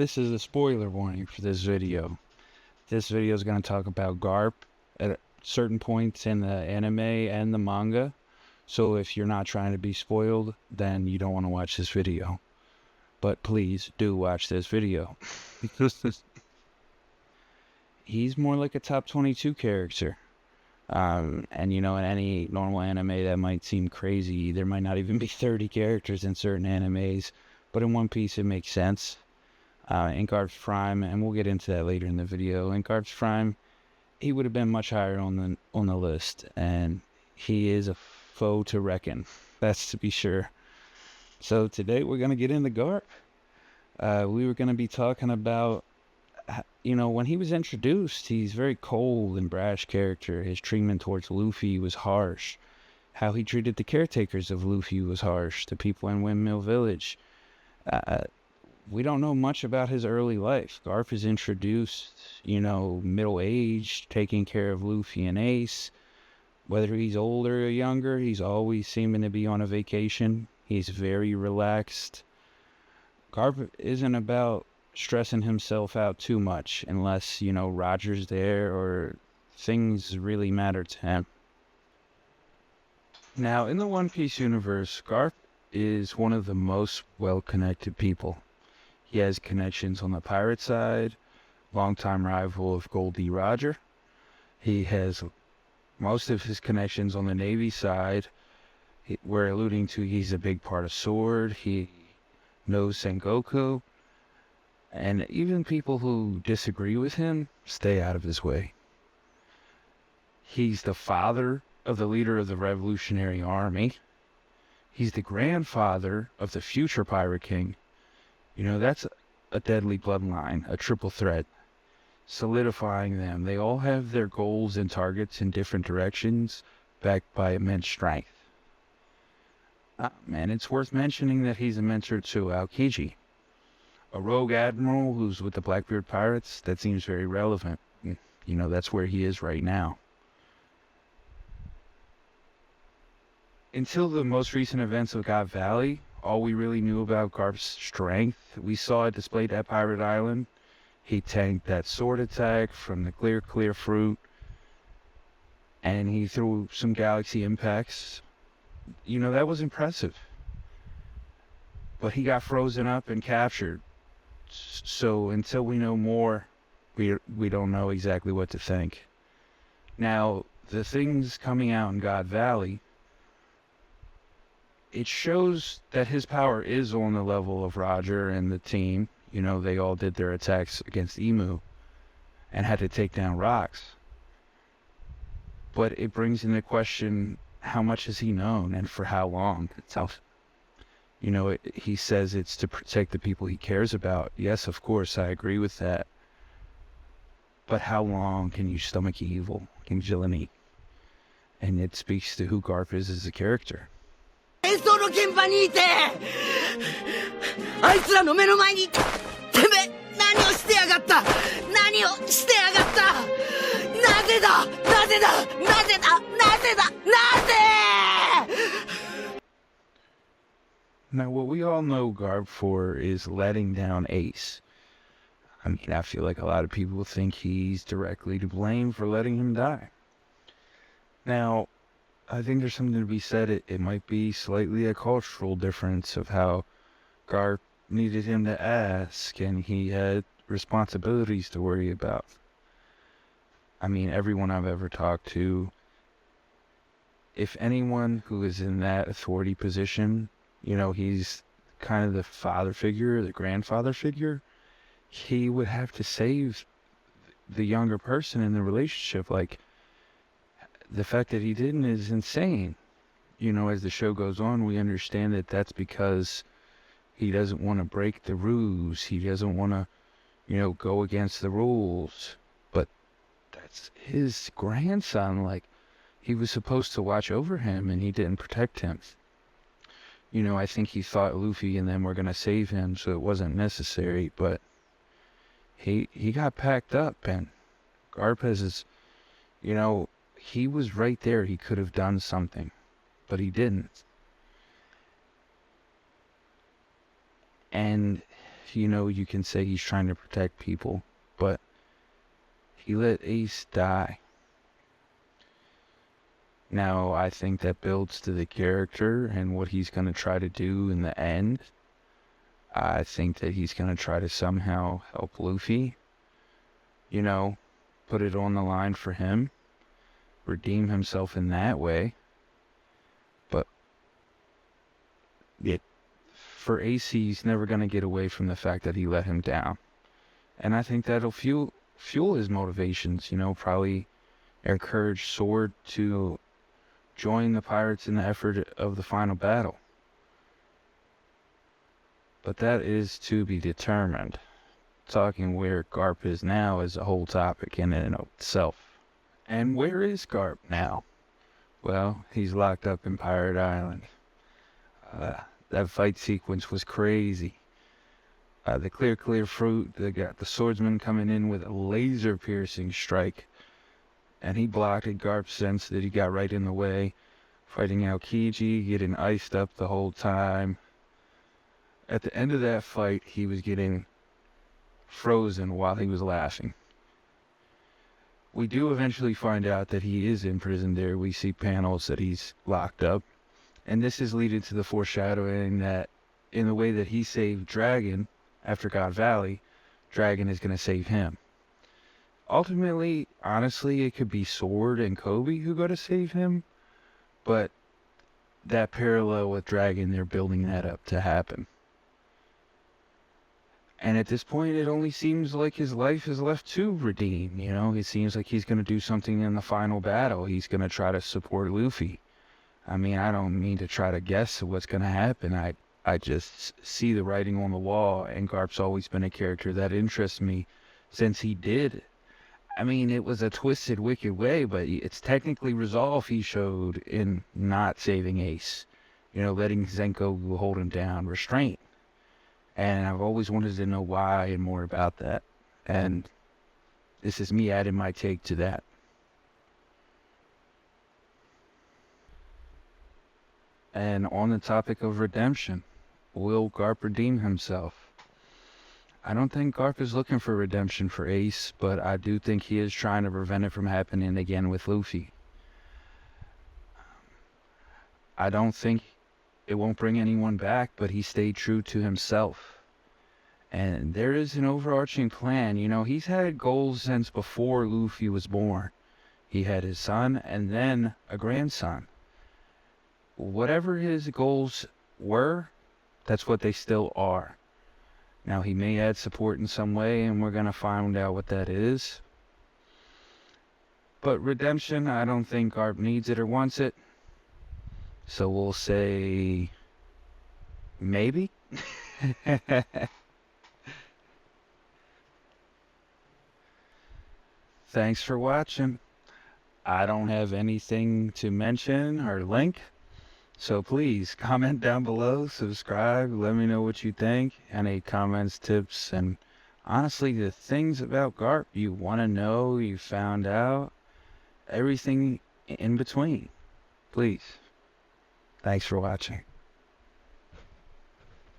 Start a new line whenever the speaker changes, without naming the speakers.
This is a spoiler warning for this video. This video is going to talk about GARP at certain points in the anime and the manga. So if you're not trying to be spoiled, then you don't want to watch this video. But please do watch this video. Because he's more like a top 22 character. And you know, in any normal anime that might seem crazy, there might not even be 30 characters in certain animes. But in One Piece it makes sense. In GARP's prime, and we'll get into that later in the video, in GARP's prime, he would have been much higher on the list, and he is a foe to reckon. That's to be sure. So today we're going to get into GARP. We were going to be talking about, you know, when he was introduced, he's a very cold and brash character. His treatment towards Luffy was harsh. How he treated the caretakers of Luffy was harsh. The people in Windmill Village. We don't know much about his early life. Garp is introduced, you know, middle-aged, taking care of Luffy and Ace. Whether he's older or younger, he's always seeming to be on a vacation. He's very relaxed. Garp isn't about stressing himself out too much unless, you know, Roger's there or things really matter to him. Now, in the One Piece universe, Garp is one of the most well-connected people. He has connections on the pirate side, longtime rival of Goldie Roger. He has most of his connections on the Navy side. We're alluding to he's a big part of Sword. He knows Sengoku. And even people who disagree with him stay out of his way. He's the father of the leader of the Revolutionary Army. He's the grandfather of the future Pirate King. You know, that's a deadly bloodline, a triple threat, solidifying them. They all have their goals and targets in different directions, backed by immense strength. And it's worth mentioning that he's a mentor to Aokiji, a rogue admiral who's with the Blackbeard Pirates. That seems very relevant. You know, that's where he is right now. Until the most recent events of God Valley, all we really knew about Garp's strength, we saw it displayed at Pirate Island. He tanked that sword attack from the clear fruit, and he threw some galaxy impacts. You know, that was impressive. But he got frozen up and captured. So until we know more, we don't know exactly what to think. Now, the things coming out in God Valley, it shows that his power is on the level of Roger and the team. You know, they all did their attacks against Emu and had to take down rocks. But it brings into question, how much has he known and for how long? You know, he says it's to protect the people he cares about. Yes, of course, I agree with that. But how long can you stomach evil and villainy? And it speaks to who Garp is as a character.
戦争の現場にいてあいつらの目の前にてめえ何をしてやがった何をしてやがったなぜだなぜだなぜだなぜだなぜ
Now, what we all know Garp for is letting down Ace. I mean, I feel like a lot of people think he's directly to blame for letting him die. Now, I think there's something to be said. It might be slightly a cultural difference of how Garp needed him to ask, and he had responsibilities to worry about. I mean, everyone I've ever talked to, if anyone who is in that authority position, you know, he's kind of the father figure, the grandfather figure, he would have to save the younger person in the relationship. Like, the fact that he didn't is insane. You know, as the show goes on, we understand that that's because he doesn't want to break the rules. He doesn't want to, you know, go against the rules. But that's his grandson. Like, he was supposed to watch over him, and he didn't protect him. You know, I think he thought Luffy and them were going to save him, so it wasn't necessary. But he got packed up, and Garp has his, you know, he was right there. He could have done something, but he didn't. And you can say he's trying to protect people, but he let Ace die. Now, I think that builds to the character and what he's going to try to do in the end. I think that he's going to try to somehow help Luffy, put it on the line for him, redeem himself in that way. But for Ace, he's never going to get away from the fact that he let him down. And I think that'll fuel his motivations, probably encourage Sword to join the pirates in the effort of the final battle. But that is to be determined. Talking where Garp is now is a whole topic in and of itself. And where is Garp now? Well, he's locked up in Pirate Island. That fight sequence was crazy. The clear fruit, they got the swordsman coming in with a laser-piercing strike. And he blocked it. Garp sensed that he got right in the way. Fighting Aokiji, getting iced up the whole time. At the end of that fight, he was getting frozen while he was laughing. We do eventually find out that he is imprisoned there. We see panels that he's locked up. And this is leading to the foreshadowing that in the way that he saved Dragon after God Valley, Dragon is going to save him. Ultimately, honestly, it could be Sword and Kobe who go to save him. But that parallel with Dragon, they're building that up to happen. And at this point, it only seems like his life is left to redeem, It seems like he's going to do something in the final battle. He's going to try to support Luffy. I mean, I don't mean to try to guess what's going to happen. I just see the writing on the wall, and Garp's always been a character that interests me since he did. I mean, it was a twisted, wicked way, but it's technically resolve he showed in not saving Ace. Letting Zenko hold him down, restraint. And I've always wanted to know why and more about that. And this is me adding my take to that. And on the topic of redemption, will Garp redeem himself? I don't think Garp is looking for redemption for Ace, but I do think he is trying to prevent it from happening again with Luffy. I don't think it won't bring anyone back, but he stayed true to himself. And there is an overarching plan. He's had goals since before Luffy was born. He had his son and then a grandson. Whatever his goals were, that's what they still are. Now, he may add support in some way, and we're going to find out what that is. But redemption, I don't think Garp needs it or wants it. So we'll say maybe. Thanks for watching. I don't have anything to mention or link. So please comment down below, subscribe, let me know what you think, any comments, tips, and honestly the things about Garp you want to know, you found out, everything in between. Please. Thanks for watching.